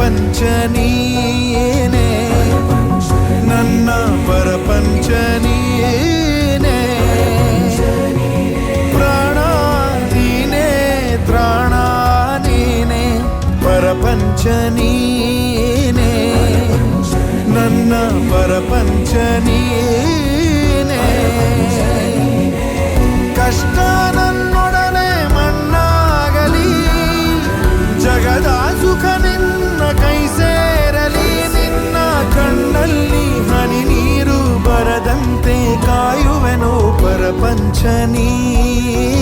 ಪರಪಂಚ ನೀನೇ ನನ್ನ ಪರಪಂಚ ನೀನೇ ಪ್ರಾಣ ನೀನೇ ತ್ರಾಣ ನೀನೇ ಪರಪಂಚ ನೀನೇ ನನ್ನ ಪರಪಂಚ ನೀನೇ ಕಷ್ಟ ನನ್ನೊಡನೆ ಮಣ್ಣಾಗಲಿ ಜಗದ ಸುಖ ನಿನ್ನ ಕೈ ಸೇರಲಿ ನಿನ್ನ ಕಣ್ಣಲ್ಲಿ ಹನಿ ನೀರು ಬರದಂತೆ ಕಾಯುವೆನು ಪರಪಂಚ ನೀನೇ